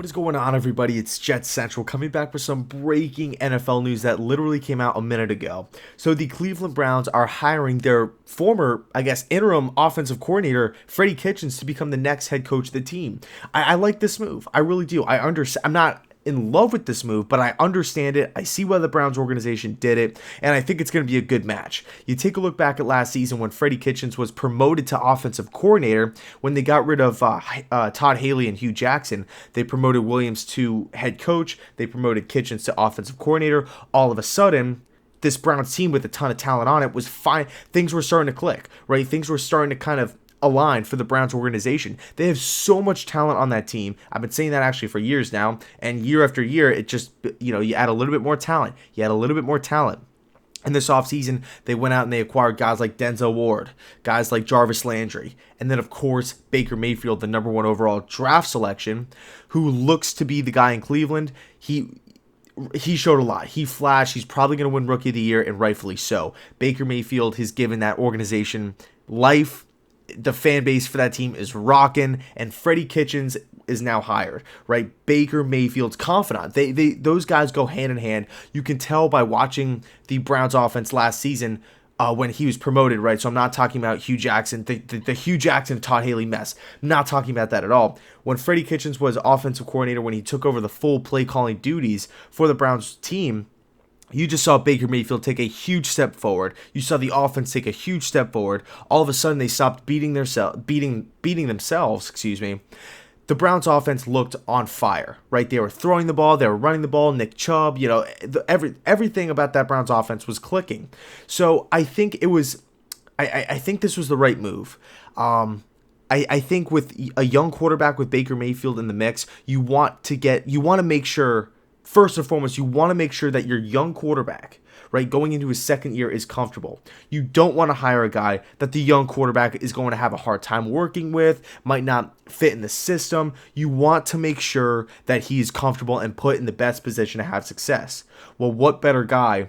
What is going on, everybody? It's JetsCentral coming back with some breaking NFL news that literally came out a minute ago. So the Cleveland Browns are hiring their former, interim offensive coordinator, Freddie Kitchens, to become the next head coach of the team. I like this move. I really do. I understand. I'm not in love with this move, but I understand it. I see why the Browns organization did it, and I think it's going to be a good match. You take a look back at last season when Freddie Kitchens was promoted to offensive coordinator. When they got rid of Todd Haley and Hugh Jackson, they promoted Williams to head coach. They promoted Kitchens to offensive coordinator. All of a sudden, this Browns team with a ton of talent on it was fine. Things were starting to click, right? Things were starting to kind of align for the Browns organization. They have so much talent on that team. I've been saying that actually for years now, and year after year, it just, you add a little bit more talent. You add a little bit more talent. In this offseason, they went out and they acquired guys like Denzel Ward, guys like Jarvis Landry, and then, of course, Baker Mayfield, the number 1 overall draft selection, who looks to be the guy in Cleveland. He showed a lot. He flashed. He's probably going to win Rookie of the Year, and rightfully so. Baker Mayfield has given that organization life. The fan base for that team is rocking, and Freddie Kitchens is now hired, right? Baker Mayfield's confidant. Those guys go hand in hand. You can tell by watching the Browns offense last season when he was promoted, right? So I'm not talking about Hugh Jackson, the Hugh Jackson, Todd Haley mess. I'm not talking about that at all. When Freddie Kitchens was offensive coordinator, when he took over the full play calling duties for the Browns team, you just saw Baker Mayfield take a huge step forward. You saw the offense take a huge step forward. All of a sudden, they stopped beating themselves. The Browns offense looked on fire, right? They were throwing the ball, they were running the ball. Nick Chubb, everything about that Browns offense was clicking. So I think I think this was the right move. I think with a young quarterback with Baker Mayfield in the mix, you want to make sure. First and foremost, you want to make sure that your young quarterback, right, going into his second year is comfortable. You don't want to hire a guy that the young quarterback is going to have a hard time working with, might not fit in the system. You want to make sure that he is comfortable and put in the best position to have success. Well, what better guy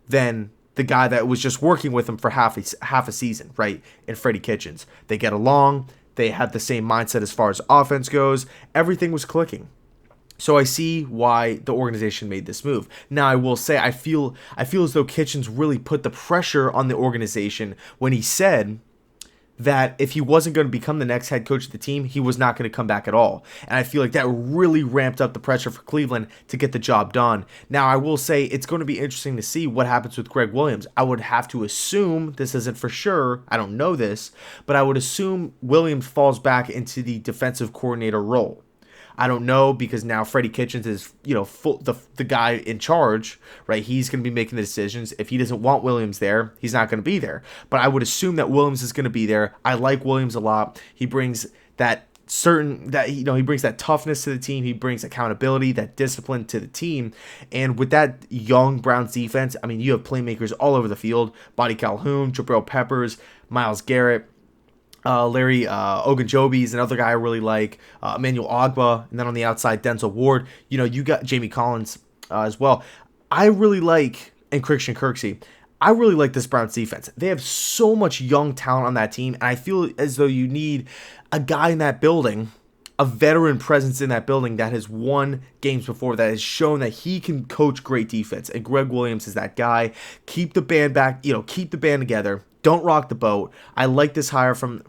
than the guy that was just working with him for half a season, right, in Freddie Kitchens? They get along. They had the same mindset as far as offense goes. Everything was clicking. So I see why the organization made this move. Now, I will say I feel as though Kitchens really put the pressure on the organization when he said that if he wasn't going to become the next head coach of the team, he was not going to come back at all. And I feel like that really ramped up the pressure for Cleveland to get the job done. Now, I will say it's going to be interesting to see what happens with Greg Williams. I would have to assume, this isn't for sure, I don't know this, but I would assume Williams falls back into the defensive coordinator role. I don't know, because now Freddie Kitchens is, the guy in charge, right? He's going to be making the decisions. If he doesn't want Williams there, he's not going to be there. But I would assume that Williams is going to be there. I like Williams a lot. He brings he brings that toughness to the team. He brings accountability, that discipline to the team. And with that young Browns defense, I mean, you have playmakers all over the field. Buddy Calhoun, Jabril Peppers, Myles Garrett. Larry Ogunjobi is another guy I really like. Emmanuel Ogbah, and then on the outside, Denzel Ward. You got Jamie Collins as well. I really like, and Christian Kirksey. I really like this Browns defense. They have so much young talent on that team, and I feel as though you need a guy in that building, a veteran presence in that building that has won games before, that has shown that he can coach great defense. And Greg Williams is that guy. Keep the band back, keep the band together. Don't rock the boat. I like this hire for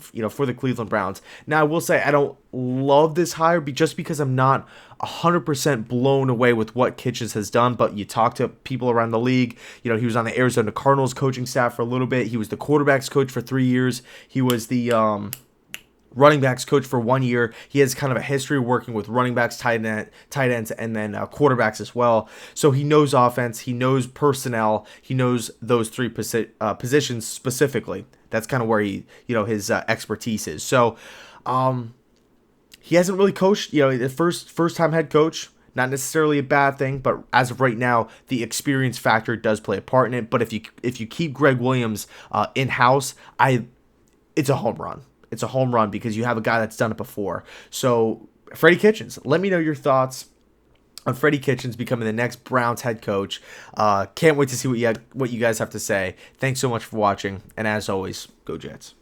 the Cleveland Browns. Now, I will say I don't love this hire just because I'm not 100% blown away with what Kitchens has done. But you talk to people around the league. He was on the Arizona Cardinals coaching staff for a little bit. He was the quarterbacks coach for 3 years. He was the running backs coach for 1 year. He has kind of a history working with running backs, tight ends, and then quarterbacks as well. So he knows offense, he knows personnel, he knows those three positions specifically. That's kind of where his expertise is. So he hasn't really coached. The first time head coach. Not necessarily a bad thing, but as of right now, the experience factor does play a part in it. But if you keep Greg Williams in house, it's a home run. It's a home run because you have a guy that's done it before. So, Freddie Kitchens, let me know your thoughts on Freddie Kitchens becoming the next Browns head coach. Can't wait to see what you guys have to say. Thanks so much for watching, and as always, go Jets.